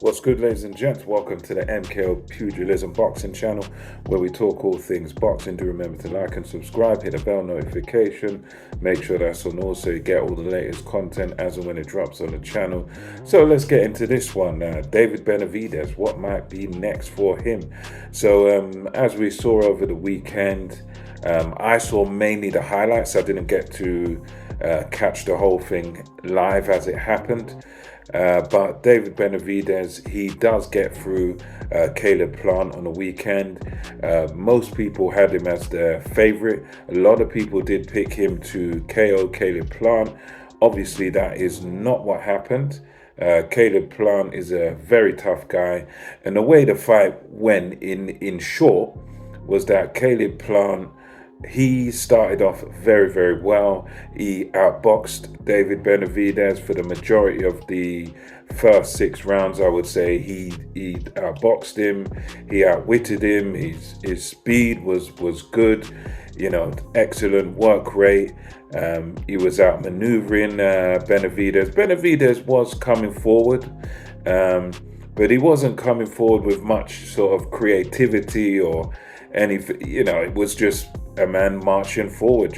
What's good, ladies and gents? Welcome to the MKO Pugilism Boxing channel, where we talk all things boxing. Do remember to like and subscribe, hit the bell notification, make sure that's on all so you get all the latest content as and when it drops on the channel. So let's get into this one. David Benavidez, what might be next for him? So as we saw over the weekend, I saw mainly the highlights. I didn't get to catch the whole thing live as it happened. But David Benavidez, he does get through Caleb Plant on the weekend. Most people had him as their favorite. A lot of people did pick him to KO Caleb Plant. Obviously, that is not what happened. Caleb Plant is a very tough guy. And the way the fight went in short was that Caleb Plant, he started off very, very well. He outboxed David Benavidez for the majority of the first 6 rounds, I would say. He outboxed him, he outwitted him, his speed was good, excellent work rate. He was outmaneuvering Benavidez. Benavidez was coming forward, but he wasn't coming forward with much sort of creativity or anything. It was just a man marching forward.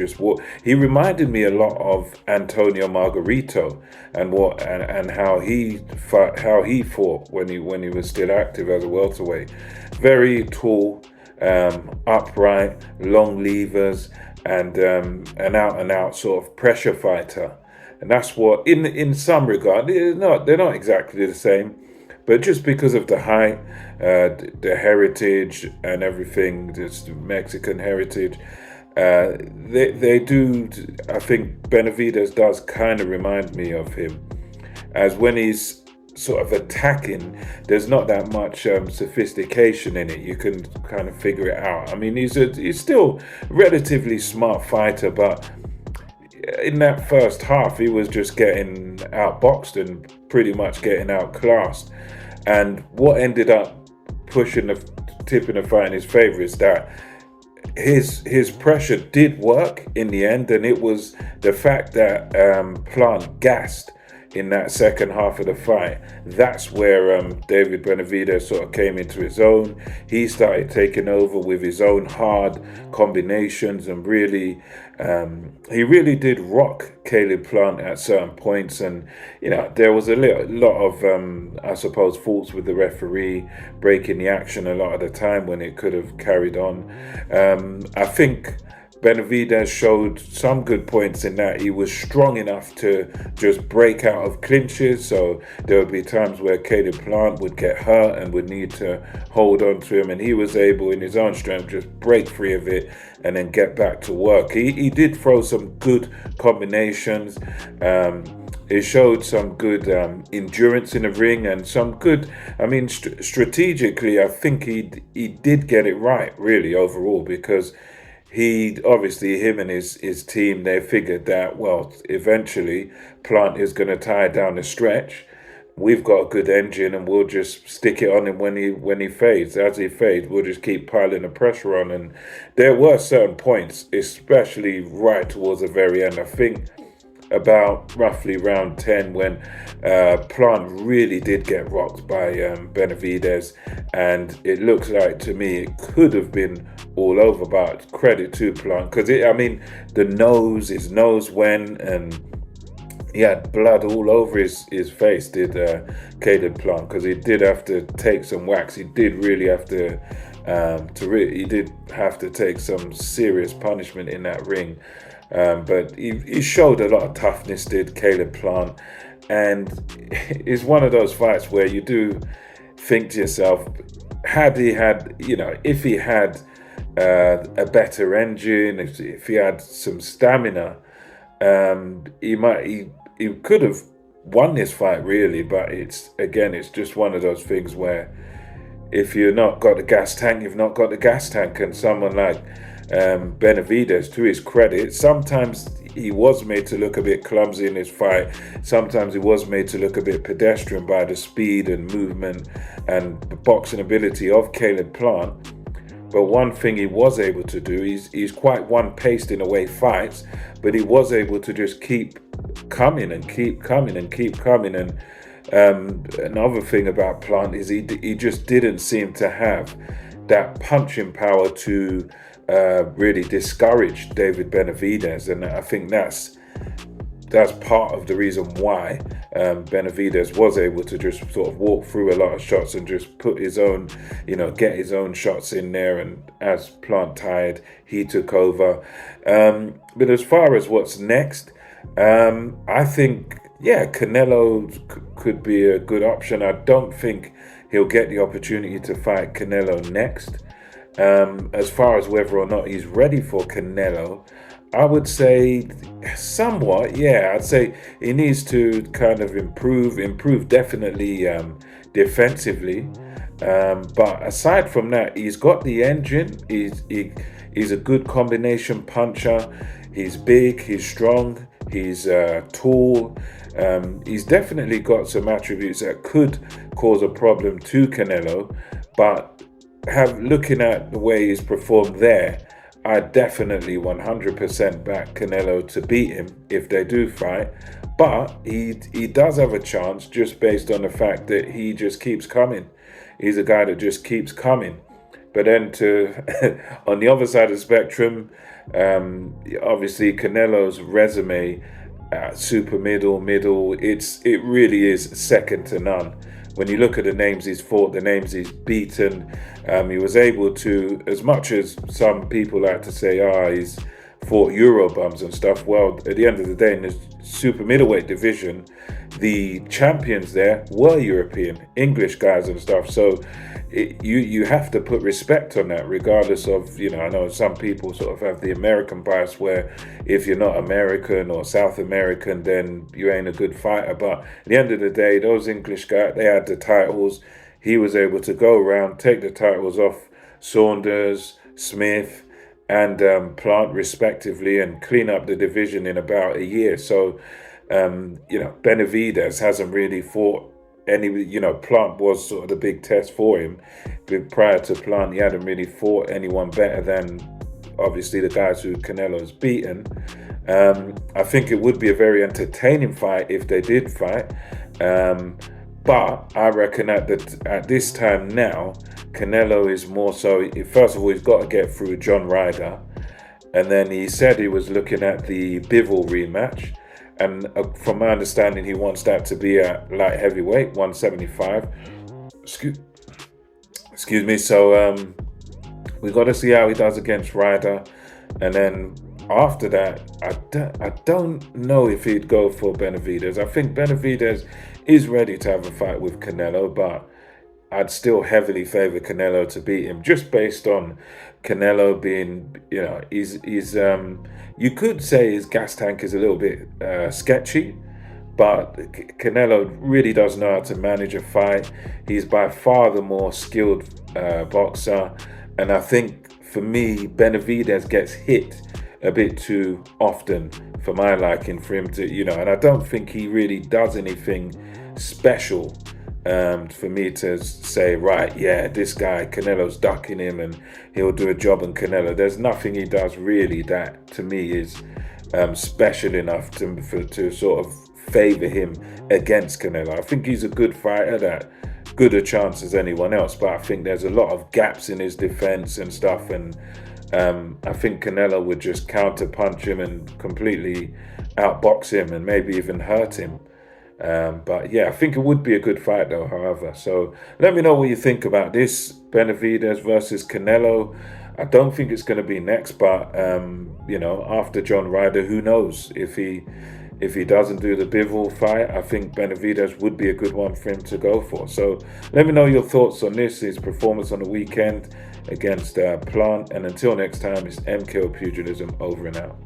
He reminded me a lot of Antonio Margarito and how he fought when he was still active as a welterweight. Very tall, upright, long levers, and an out and out sort of pressure fighter. And that's what, in some regard, they're not exactly the same. But just because of the height, the heritage and everything, just Mexican heritage, they do. I think Benavidez does kind of remind me of him, as when he's sort of attacking, there's not that much sophistication in it. You can kind of figure it out. I mean, he's still a relatively smart fighter, but in that first half, he was just getting outboxed and pretty much getting outclassed. And what ended up tipping the fight in his favor is that his pressure did work in the end, and it was the fact that Plant gassed in that second half of the fight. That's where David Benavidez sort of came into his own. He started taking over with his own hard combinations, and he really did rock Caleb Plant at certain points. And there was a lot of I suppose faults with the referee breaking the action a lot of the time when it could have carried on. I think Benavidez showed some good points in that he was strong enough to just break out of clinches. So there would be times where Caleb Plant would get hurt and would need to hold on to him, and he was able, in his own strength, just break free of it and then get back to work. He did throw some good combinations. He showed some good endurance in the ring and some good, strategically, I think he did get it right, really, overall, because him and his team, they figured that, well, eventually Plant is going to tie down the stretch. We've got a good engine, and we'll just stick it on him when he fades. As he fades, we'll just keep piling the pressure on. And there were certain points, especially right towards the very end. I think about roughly round 10, when Plant really did get rocked by Benavidez, and it looks like, to me, it could have been all over. But credit to Plant, because his nose went, and he had blood all over his face, did Caleb Plant, because he did have to take some whacks. He did really have to he did have to take some serious punishment in that ring. But he showed a lot of toughness, did Caleb Plant. And it's one of those fights where you do think to yourself, if he had a better engine, if he had some stamina, he could have won this fight, really. But it's just one of those things where if you've not got the gas tank, you've not got the gas tank. And someone like Benavidez, to his credit, sometimes he was made to look a bit clumsy in his fight. Sometimes he was made to look a bit pedestrian by the speed and movement and the boxing ability of Caleb Plant. But one thing he was able to do, he's quite one-paced in the way he fights, but he was able to just keep coming and keep coming and keep coming. And Another thing about Plant is he just didn't seem to have that punching power to really discourage David Benavidez, and I think that's part of the reason why Benavidez was able to just sort of walk through a lot of shots and just put his own, get his own shots in there. And as Plant tired, he took over. But as far as what's next, I think, Canelo could be a good option. I don't think he'll get the opportunity to fight Canelo next. As far as whether or not he's ready for Canelo, I would say somewhat, yeah. I'd say he needs to kind of improve definitely defensively. But aside from that, he's got the engine. He's a good combination puncher. He's big, he's strong, he's tall. He's definitely got some attributes that could cause a problem to Canelo. But looking at the way he's performed there, I definitely 100% back Canelo to beat him if they do fight. But he does have a chance just based on the fact that he just keeps coming. He's a guy that just keeps coming. But then on the other side of the spectrum, obviously Canelo's resume, super middle, it really is second to none. When you look at the names he's fought, the names he's beaten, he was able to, as much as some people like to say, he's fought Eurobums and stuff. Well, at the end of the day, in the super middleweight division, the champions there were European, English guys and stuff. So you have to put respect on that, regardless of, I know some people sort of have the American bias where if you're not American or South American, then you ain't a good fighter. But at the end of the day, those English guys, they had the titles. He was able to go around, take the titles off Saunders, Smith, and Plant respectively, and clean up the division in about a year. So, Benavidez hasn't really fought any, Plant was sort of the big test for him. But prior to Plant, he hadn't really fought anyone better than obviously the guys who Canelo's beaten. I think it would be a very entertaining fight if they did fight. But I reckon at this time now, Canelo is more so, first of all, he's got to get through John Ryder. And then he said he was looking at the Bivol rematch. And from my understanding, he wants that to be at light heavyweight, 175. Excuse me. So we got to see how he does against Ryder. And then after that, I don't know if he'd go for Benavidez. I think Benavidez is ready to have a fight with Canelo, but I'd still heavily favor Canelo to beat him, just based on Canelo being, he's you could say his gas tank is a little bit sketchy, but Canelo really does know how to manage a fight. He's by far the more skilled boxer, and I think for me, Benavidez gets hit a bit too often for my liking for him to, and I don't think he really does anything special for me to say, right, yeah, this guy, Canelo's ducking him and he'll do a job on Canelo. There's nothing he does really that to me is special enough to sort of favor him against Canelo. I think he's a good fighter, that good a chance as anyone else, but I think there's a lot of gaps in his defense and stuff, and I think Canelo would just counter punch him and completely outbox him and maybe even hurt him. But yeah, I think it would be a good fight though, however. So let me know what you think about this Benavidez versus Canelo. I don't think it's going to be next, but after John Ryder, who knows if he doesn't do the Bivol fight. I think Benavidez would be a good one for him to go for. So let me know your thoughts on this, his performance on the weekend against Plant. And until next time, it's MKO Pugilism over and out.